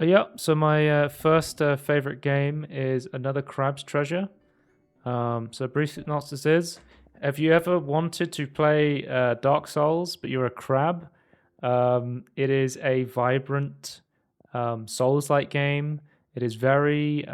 Yeah, so my first favorite game is another Crab's Treasure. So brief synopsis is: have you ever wanted to play Dark Souls, but you're a crab? It is a vibrant Souls-like game. It is very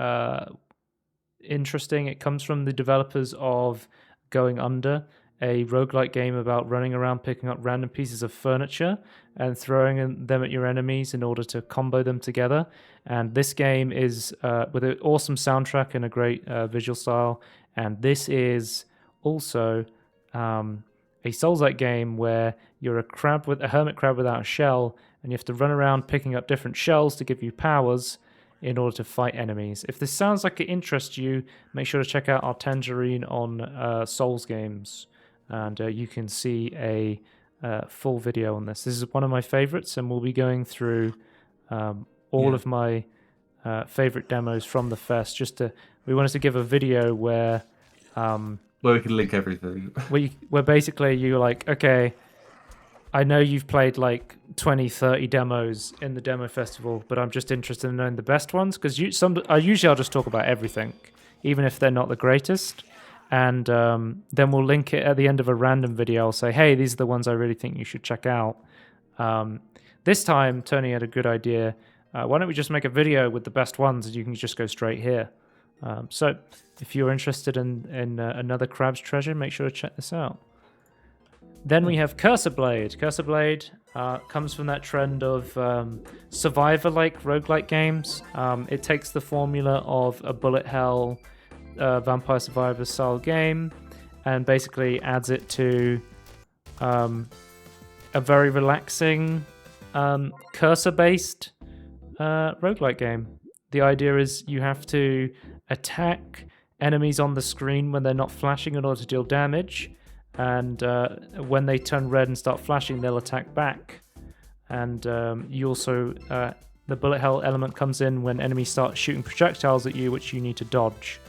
interesting. It comes from the developers of Going Under, a roguelike game about running around picking up random pieces of furniture and throwing them at your enemies in order to combo them together. And this game is with an awesome soundtrack and a great visual style. And this is also a Souls-like game where you're a hermit crab without a shell, and you have to run around picking up different shells to give you powers in order to fight enemies. If this sounds like it interests you, make sure to check out our Tangerine on Souls games, and you can see a full video on this. This is one of my favorites, and we'll be going through all of my favorite demos from the fest. We wanted to give a video where we can link everything. where basically you're like, okay, I know you've played like 20, 30 demos in the demo festival, but I'm just interested in knowing the best ones, because usually I'll just talk about everything, even if they're not the greatest. And then we'll link it at the end of a random video. I'll say, hey, these are the ones I really think you should check out. This time, Tony had a good idea. Why don't we just make a video with the best ones, and you can just go straight here. So if you're interested in another Crab's Treasure, make sure to check this out. Then we have Cursor Blade. Cursor Blade comes from that trend of survivor-like roguelike games. It takes the formula of a bullet hell Vampire Survivor style game and basically adds it to a very relaxing cursor-based roguelike game. The idea is you have to attack enemies on the screen when they're not flashing in order to deal damage, and when they turn red and start flashing, they'll attack back. And you also the bullet hell element comes in when enemies start shooting projectiles at you, which you need to dodge.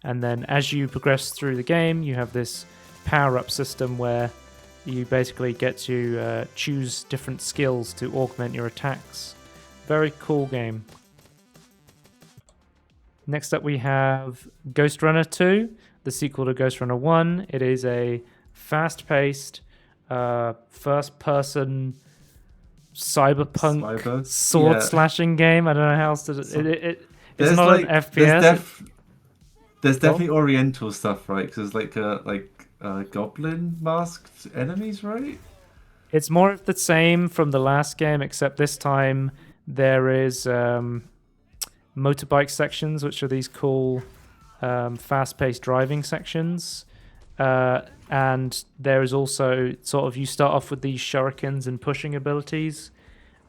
And then as you progress through the game, you have this power-up system where you basically get to choose different skills to augment your attacks. Very cool game. Next up we have Ghost Runner 2, the sequel to Ghost Runner 1. It is a fast-paced, first-person cyberpunk sword-slashing game. I don't know how else to... It's not like, an FPS. There's definitely Oriental stuff, right? Because there's like goblin masked enemies, right? It's more of the same from the last game, except this time there is motorbike sections, which are these cool fast-paced driving sections. And there is also sort of, you start off with these shurikens and pushing abilities,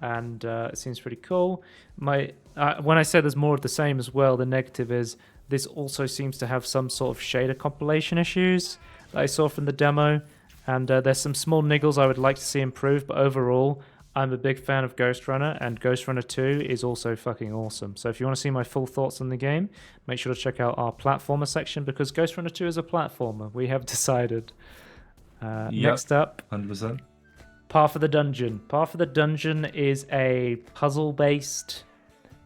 and it seems pretty cool. When I say there's more of the same as well, the negative is this also seems to have some sort of shader compilation issues that I saw from the demo, and there's some small niggles I would like to see improved, but overall, I'm a big fan of Ghost Runner, and Ghost Runner 2 is also fucking awesome. So if you want to see my full thoughts on the game, make sure to check out our platformer section, because Ghost Runner 2 is a platformer. We have decided. Next up, 100%. Path of the Dungeon. Path of the Dungeon is a puzzle-based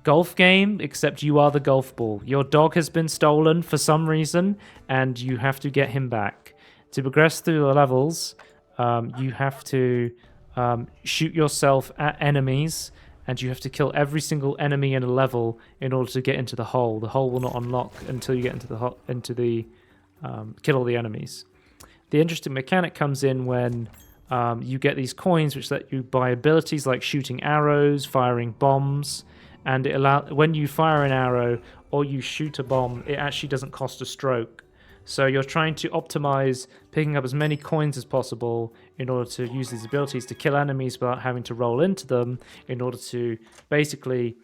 golf game, except you are the golf ball. Your dog has been stolen for some reason, and you have to get him back. To progress through the levels, you have to shoot yourself at enemies, and you have to kill every single enemy in a level in order to get into the hole. The hole will not unlock until you get into the kill all the enemies. The interesting mechanic comes in when you get these coins which let you buy abilities like shooting arrows, firing bombs, and when you fire an arrow or you shoot a bomb, it actually doesn't cost a stroke. So you're trying to optimize picking up as many coins as possible in order to use these abilities to kill enemies without having to roll into them, in order to basically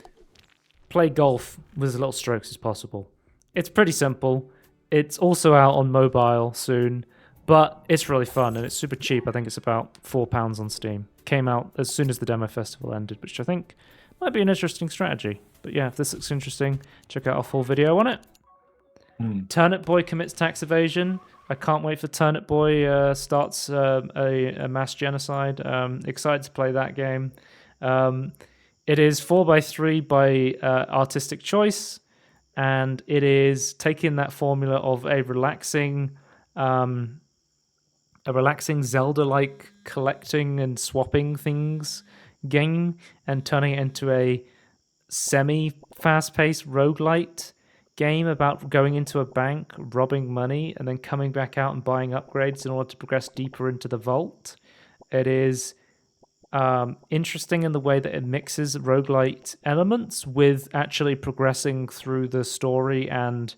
play golf with as little strokes as possible. It's pretty simple. It's also out on mobile soon, but it's really fun and it's super cheap. I think it's about £4 on Steam. Came out as soon as the demo festival ended, which I think might be an interesting strategy. But yeah, if this looks interesting, check out our full video on it. Turnip Boy commits tax evasion. I can't wait for Turnip Boy starts a mass genocide. Excited to play that game. It is 4x3 by artistic choice, and it is taking that formula of a relaxing Zelda-like collecting and swapping things game and turning it into a semi-fast-paced roguelite game about going into a bank, robbing money, and then coming back out and buying upgrades in order to progress deeper into the vault. It is interesting in the way that it mixes roguelite elements with actually progressing through the story, and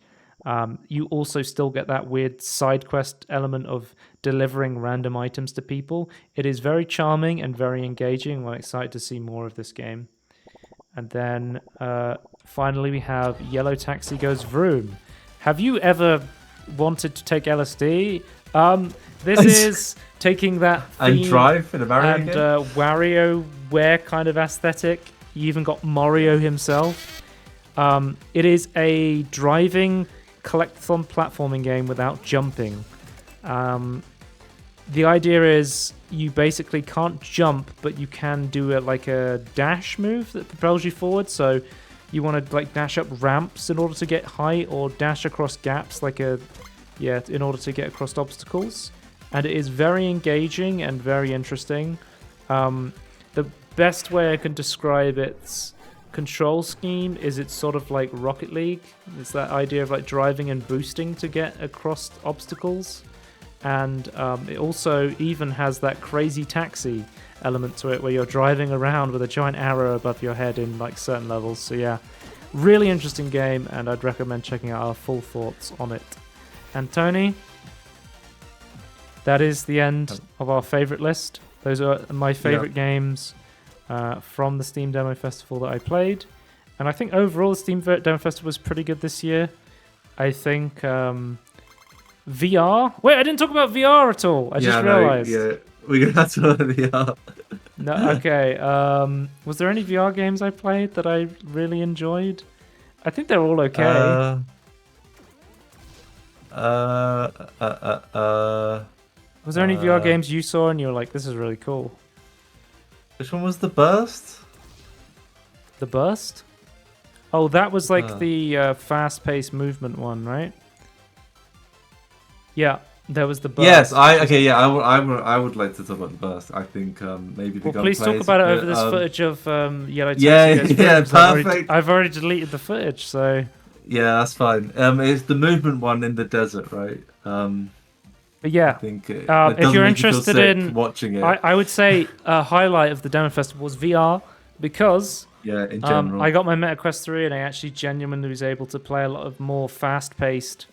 you also still get that weird side quest element of delivering random items to people. It is very charming and very engaging. I'm excited to see more of this game. And then finally we have Yellow Taxi Goes Vroom. Have you ever wanted to take LSD? This is taking that theme and Drive in a Mario and game? WarioWare kind of aesthetic. You even got Mario himself. It is a driving collectathon platforming game without jumping. The idea is you basically can't jump, but you can do like a dash move that propels you forward. So you want to like dash up ramps in order to get height, or dash across gaps in order to get across obstacles. And it is very engaging and very interesting. The best way I can describe its control scheme is it's sort of like Rocket League. It's that idea of like driving and boosting to get across obstacles. And it also even has that crazy taxi element to it where you're driving around with a giant arrow above your head in like certain levels. So yeah, really interesting game, and I'd recommend checking out our full thoughts on it. And Tony, that is the end of our favorite list. Those are my favorite games from the Steam Demo Festival that I played. And I think overall the Steam Demo Festival was pretty good this year. I think VR. Wait, I didn't talk about VR at all. I just realized. We're going to have to talk about VR. No, okay. Was there any VR games I played that I really enjoyed? I think they're all okay. Was there any VR games you saw and you were like, this is really cool? Which one was The Burst? The Burst? Oh, that was like the fast-paced movement one, right? Yeah, there was The Burst. Yes, I would like to talk about The Burst. I think maybe the please talk about it over this footage of Yellow Taxi. Yeah, perfect. I've already deleted the footage, so... Yeah, that's fine. It's the movement one in the desert, right? But yeah, I think it if you're interested in watching it, I would say a highlight of the Demo Festival was VR, because in general, I got my MetaQuest 3 and I actually genuinely was able to play a lot of more fast-paced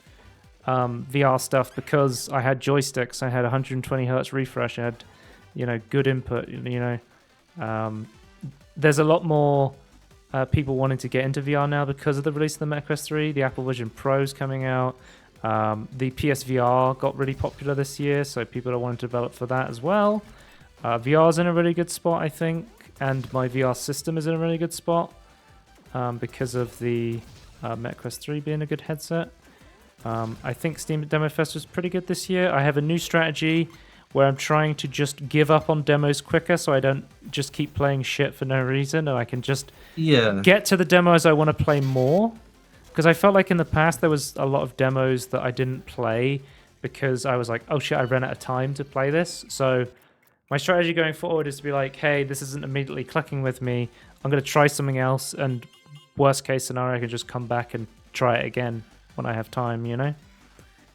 VR stuff because I had joysticks. I had 120 hertz refresh. I had, good input. There's a lot more people wanting to get into VR now because of the release of the MetaQuest 3. The Apple Vision Pro's coming out. The PSVR got really popular this year, so people are wanting to develop for that as well. VR's in a really good spot, I think, and my VR system is in a really good spot because of the MetaQuest 3 being a good headset. I think Steam Demo Fest was pretty good this year. I have a new strategy where I'm trying to just give up on demos quicker so I don't just keep playing shit for no reason, and I can just get to the demos I want to play more. Because I felt like in the past there was a lot of demos that I didn't play because I was like, oh shit, I ran out of time to play this. So my strategy going forward is to be like, hey, this isn't immediately clicking with me. I'm going to try something else, and worst case scenario, I can just come back and try it again when I have time,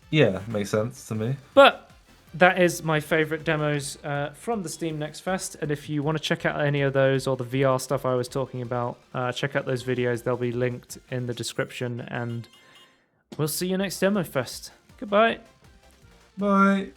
Yeah, makes sense to me. But that is my favorite demos from the Steam Next Fest, and if you want to check out any of those or the VR stuff I was talking about, check out those videos. They'll be linked in the description, and we'll see you next Demo Fest. Goodbye. Bye.